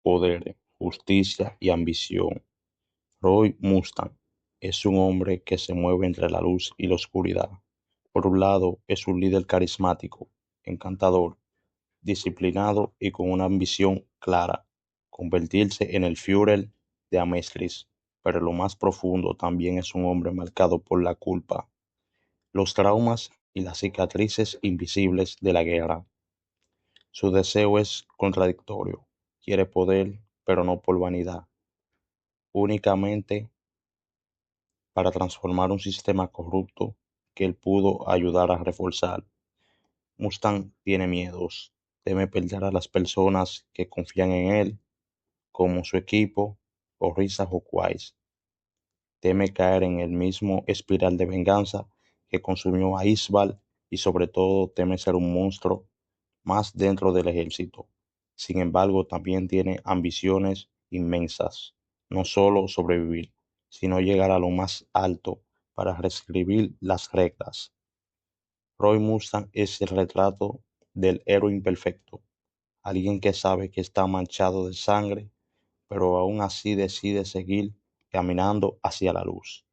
poder, justicia y ambición. Roy Mustang es un hombre que se mueve entre la luz y la oscuridad. Por un lado, es un líder carismático, encantador, disciplinado y con una ambición clara, convertirse en el Führer de Amestris, pero en lo más profundo también es un hombre marcado por la culpa, los traumas y las cicatrices invisibles de la guerra. Su deseo es contradictorio, quiere poder, pero no por vanidad, únicamente para transformar un sistema corrupto que él pudo ayudar a reforzar. Mustang tiene miedos, teme perder a las personas que confían en él, como su equipo o Risa Hawkins. Teme caer en el mismo espiral de venganza que consumió a Isbal y sobre todo teme ser un monstruo más dentro del ejército. Sin embargo, también tiene ambiciones inmensas, no solo sobrevivir, sino llegar a lo más alto para reescribir las reglas. Roy Mustang es el retrato del héroe imperfecto, alguien que sabe que está manchado de sangre, pero aún así decide seguir caminando hacia la luz.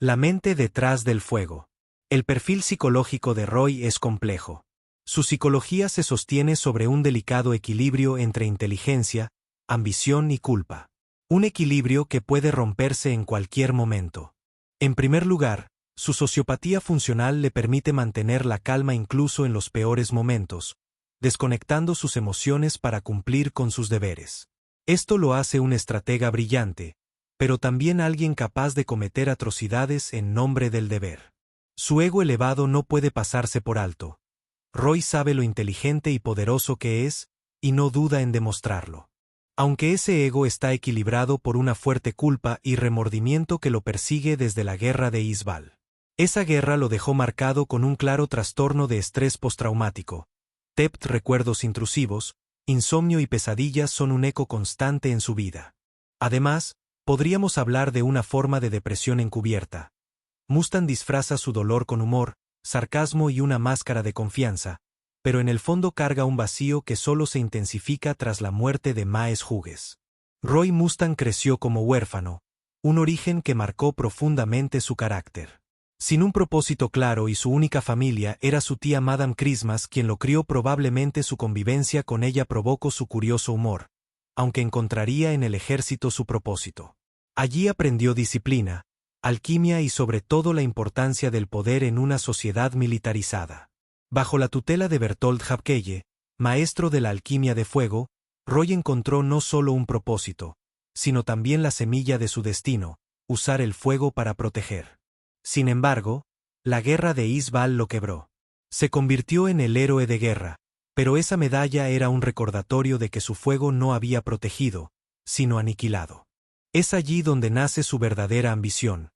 La mente detrás del fuego. El perfil psicológico de Roy es complejo. Su psicología se sostiene sobre un delicado equilibrio entre inteligencia, ambición y culpa. Un equilibrio que puede romperse en cualquier momento. En primer lugar, su sociopatía funcional le permite mantener la calma incluso en los peores momentos, desconectando sus emociones para cumplir con sus deberes. Esto lo hace un estratega brillante, pero también alguien capaz de cometer atrocidades en nombre del deber. Su ego elevado no puede pasarse por alto. Roy sabe lo inteligente y poderoso que es, y no duda en demostrarlo. Aunque ese ego está equilibrado por una fuerte culpa y remordimiento que lo persigue desde la guerra de Isbal. Esa guerra lo dejó marcado con un claro trastorno de estrés postraumático. TEPT, recuerdos intrusivos, insomnio y pesadillas son un eco constante en su vida. Además, podríamos hablar de una forma de depresión encubierta. Mustang disfraza su dolor con humor, sarcasmo y una máscara de confianza, pero en el fondo carga un vacío que solo se intensifica tras la muerte de Maes Hughes. Roy Mustang creció como huérfano, un origen que marcó profundamente su carácter. Sin un propósito claro y su única familia era su tía Madame Christmas quien lo crió, probablemente su convivencia con ella provocó su curioso humor, aunque encontraría en el ejército su propósito. Allí aprendió disciplina, alquimia y sobre todo la importancia del poder en una sociedad militarizada. Bajo la tutela de Bertolt Hapkeye, maestro de la alquimia de fuego, Roy encontró no solo un propósito, sino también la semilla de su destino, usar el fuego para proteger. Sin embargo, la guerra de Isbal lo quebró. Se convirtió en el héroe de guerra, pero esa medalla era un recordatorio de que su fuego no había protegido, sino aniquilado. Es allí donde nace su verdadera ambición,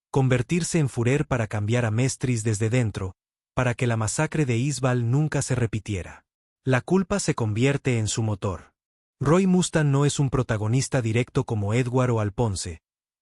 convertirse en Führer para cambiar a Mestris desde dentro, para que la masacre de Isbal nunca se repitiera. La culpa se convierte en su motor. Roy Mustang no es un protagonista directo como Edward o Alphonse,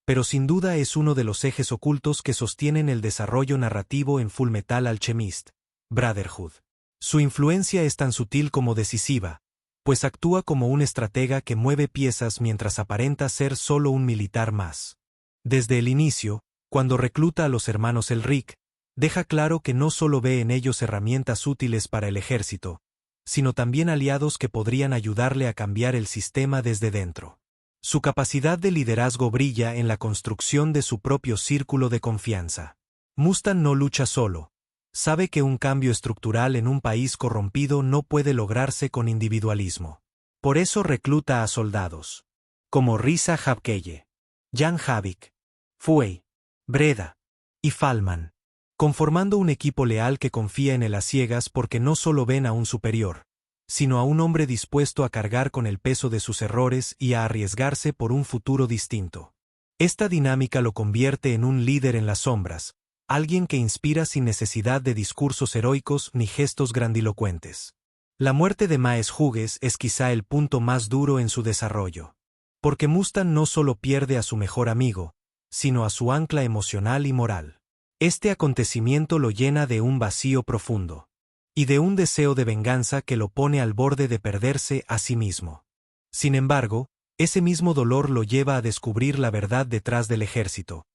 pero sin duda es uno de los ejes ocultos que sostienen el desarrollo narrativo en Fullmetal Alchemist, Brotherhood. Su influencia es tan sutil como decisiva, pues actúa como un estratega que mueve piezas mientras aparenta ser solo un militar más. Desde el inicio, cuando recluta a los hermanos Elric, deja claro que no solo ve en ellos herramientas útiles para el ejército, sino también aliados que podrían ayudarle a cambiar el sistema desde dentro. Su capacidad de liderazgo brilla en la construcción de su propio círculo de confianza. Mustang no lucha solo. Sabe que un cambio estructural en un país corrompido no puede lograrse con individualismo. Por eso recluta a soldados, como Risa Hapkeye, Jan Havik, Fuey, Breda y Falman, conformando un equipo leal que confía en él a ciegas porque no solo ven a un superior, sino a un hombre dispuesto a cargar con el peso de sus errores y a arriesgarse por un futuro distinto. Esta dinámica lo convierte en un líder en las sombras, alguien que inspira sin necesidad de discursos heroicos ni gestos grandilocuentes. La muerte de Maes Hughes es quizá el punto más duro en su desarrollo. Porque Mustang no solo pierde a su mejor amigo, sino a su ancla emocional y moral. Este acontecimiento lo llena de un vacío profundo, y de un deseo de venganza que lo pone al borde de perderse a sí mismo. Sin embargo, ese mismo dolor lo lleva a descubrir la verdad detrás del ejército.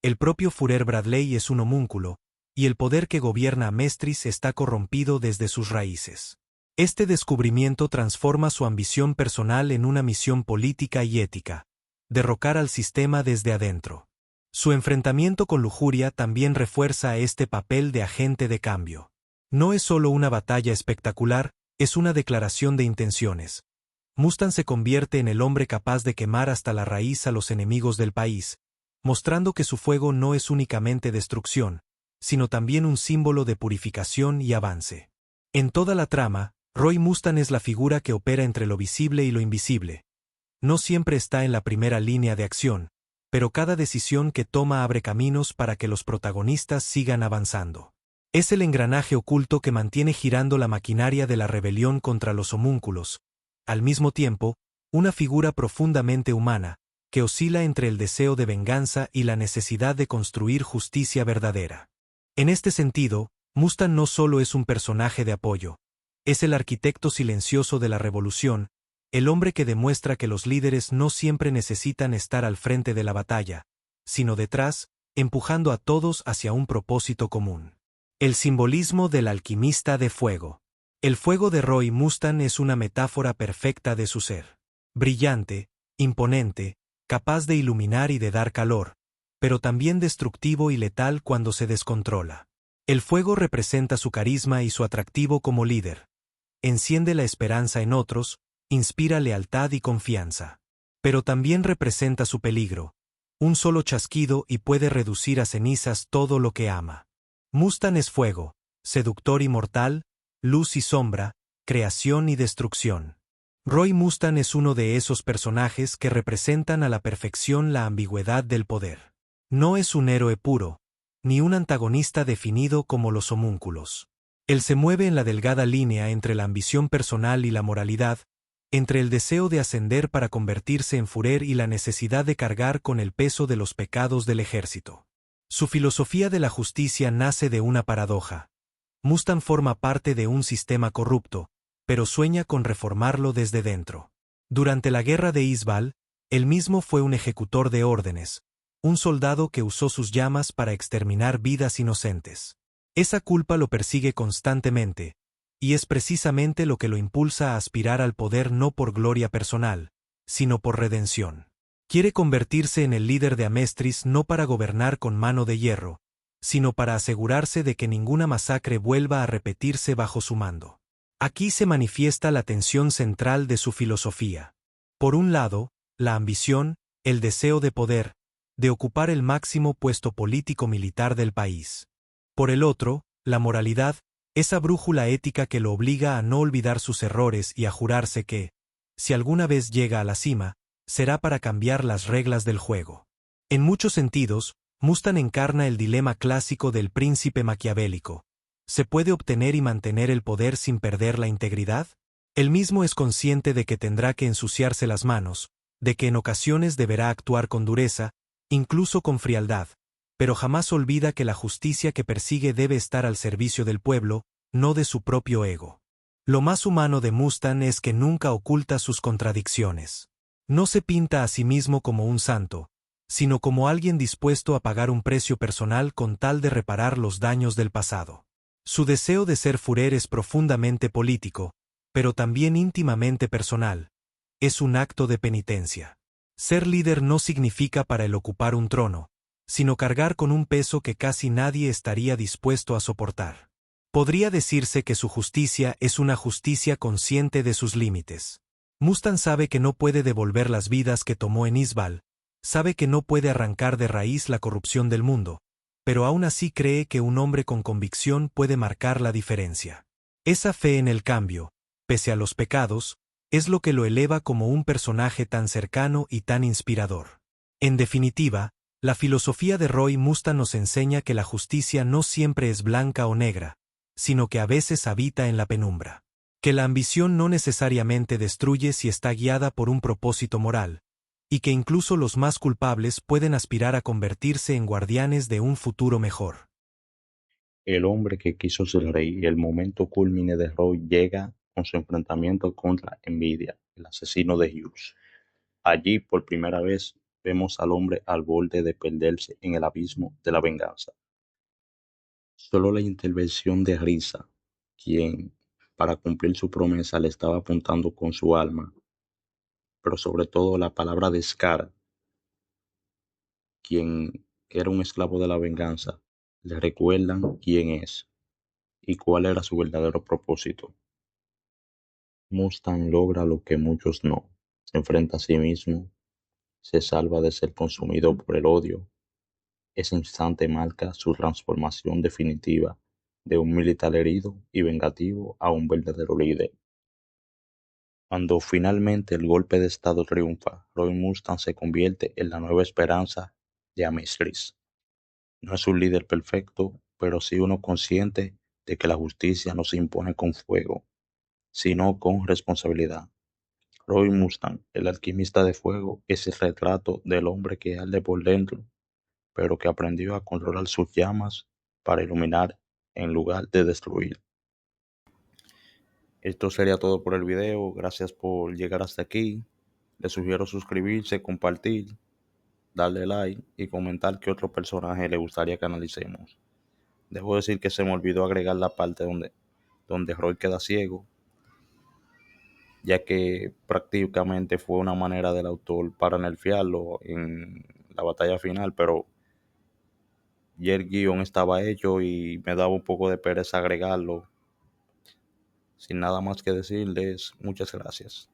El propio Führer Bradley es un homúnculo, y el poder que gobierna a Mestris está corrompido desde sus raíces. Este descubrimiento transforma su ambición personal en una misión política y ética: derrocar al sistema desde adentro. Su enfrentamiento con Lujuria también refuerza este papel de agente de cambio. No es solo una batalla espectacular, es una declaración de intenciones. Mustang se convierte en el hombre capaz de quemar hasta la raíz a los enemigos del país, mostrando que su fuego no es únicamente destrucción, sino también un símbolo de purificación y avance. En toda la trama, Roy Mustang es la figura que opera entre lo visible y lo invisible. No siempre está en la primera línea de acción, pero cada decisión que toma abre caminos para que los protagonistas sigan avanzando. Es el engranaje oculto que mantiene girando la maquinaria de la rebelión contra los homúnculos. Al mismo tiempo, una figura profundamente humana, que oscila entre el deseo de venganza y la necesidad de construir justicia verdadera. En este sentido, Mustang no solo es un personaje de apoyo, es el arquitecto silencioso de la revolución, el hombre que demuestra que los líderes no siempre necesitan estar al frente de la batalla, sino detrás, empujando a todos hacia un propósito común. El simbolismo del alquimista de fuego. El fuego de Roy Mustang es una metáfora perfecta de su ser. Brillante, imponente, capaz de iluminar y de dar calor, pero también destructivo y letal cuando se descontrola. El fuego representa su carisma y su atractivo como líder. Enciende la esperanza en otros, inspira lealtad y confianza. Pero también representa su peligro. Un solo chasquido y puede reducir a cenizas todo lo que ama. Mustang es fuego, seductor y mortal, luz y sombra, creación y destrucción. Roy Mustang es uno de esos personajes que representan a la perfección la ambigüedad del poder. No es un héroe puro, ni un antagonista definido como los homúnculos. Él se mueve en la delgada línea entre la ambición personal y la moralidad, entre el deseo de ascender para convertirse en Führer y la necesidad de cargar con el peso de los pecados del ejército. Su filosofía de la justicia nace de una paradoja. Mustang forma parte de un sistema corrupto, pero sueña con reformarlo desde dentro. Durante la guerra de Isbal, él mismo fue un ejecutor de órdenes, un soldado que usó sus llamas para exterminar vidas inocentes. Esa culpa lo persigue constantemente, y es precisamente lo que lo impulsa a aspirar al poder no por gloria personal, sino por redención. Quiere convertirse en el líder de Amestris no para gobernar con mano de hierro, sino para asegurarse de que ninguna masacre vuelva a repetirse bajo su mando. Aquí se manifiesta la tensión central de su filosofía. Por un lado, la ambición, el deseo de poder, de ocupar el máximo puesto político-militar del país. Por el otro, la moralidad, esa brújula ética que lo obliga a no olvidar sus errores y a jurarse que, si alguna vez llega a la cima, será para cambiar las reglas del juego. En muchos sentidos, Mustang encarna el dilema clásico del príncipe maquiavélico. ¿Se puede obtener y mantener el poder sin perder la integridad? Él mismo es consciente de que tendrá que ensuciarse las manos, de que en ocasiones deberá actuar con dureza, incluso con frialdad, pero jamás olvida que la justicia que persigue debe estar al servicio del pueblo, no de su propio ego. Lo más humano de Mustang es que nunca oculta sus contradicciones. No se pinta a sí mismo como un santo, sino como alguien dispuesto a pagar un precio personal con tal de reparar los daños del pasado. Su deseo de ser Führer es profundamente político, pero también íntimamente personal. Es un acto de penitencia. Ser líder no significa para él ocupar un trono, sino cargar con un peso que casi nadie estaría dispuesto a soportar. Podría decirse que su justicia es una justicia consciente de sus límites. Mustang sabe que no puede devolver las vidas que tomó en Isbal, sabe que no puede arrancar de raíz la corrupción del mundo, pero aún así cree que un hombre con convicción puede marcar la diferencia. Esa fe en el cambio, pese a los pecados, es lo que lo eleva como un personaje tan cercano y tan inspirador. En definitiva, la filosofía de Roy Mustang nos enseña que la justicia no siempre es blanca o negra, sino que a veces habita en la penumbra. Que la ambición no necesariamente destruye si está guiada por un propósito moral, y que incluso los más culpables pueden aspirar a convertirse en guardianes de un futuro mejor. El hombre que quiso ser rey. El momento culmine de Roy llega con su enfrentamiento contra Envidia. el asesino de Hughes. Allí, por primera vez, vemos al hombre al borde de perderse en el abismo de la venganza. Solo la intervención de Risa, quien, para cumplir su promesa, le estaba apuntando con su alma, pero sobre todo la palabra de Scar, quien era un esclavo de la venganza, le recuerdan quién es y cuál era su verdadero propósito. Mustang logra lo que muchos no: se enfrenta a sí mismo, se salva de ser consumido por el odio. Ese instante marca su transformación definitiva de un militar herido y vengativo a un verdadero líder. Cuando finalmente el golpe de estado triunfa, Roy Mustang se convierte en la nueva esperanza de Ames Chris. No es un líder perfecto, pero sí uno consciente de que la justicia no se impone con fuego, sino con responsabilidad. Roy Mustang, el alquimista de fuego, es el retrato del hombre que arde por dentro, pero que aprendió a controlar sus llamas para iluminar en lugar de destruir. Esto sería todo por el video. Gracias por llegar hasta aquí. Les sugiero suscribirse, compartir, darle like y comentar qué otro personaje le gustaría que analicemos. Debo decir que se me olvidó agregar la parte donde Roy queda ciego, ya que prácticamente fue una manera del autor para nerfearlo en la batalla final, pero ya el guión estaba hecho y me daba un poco de pereza agregarlo. Sin nada más que decirles, muchas gracias.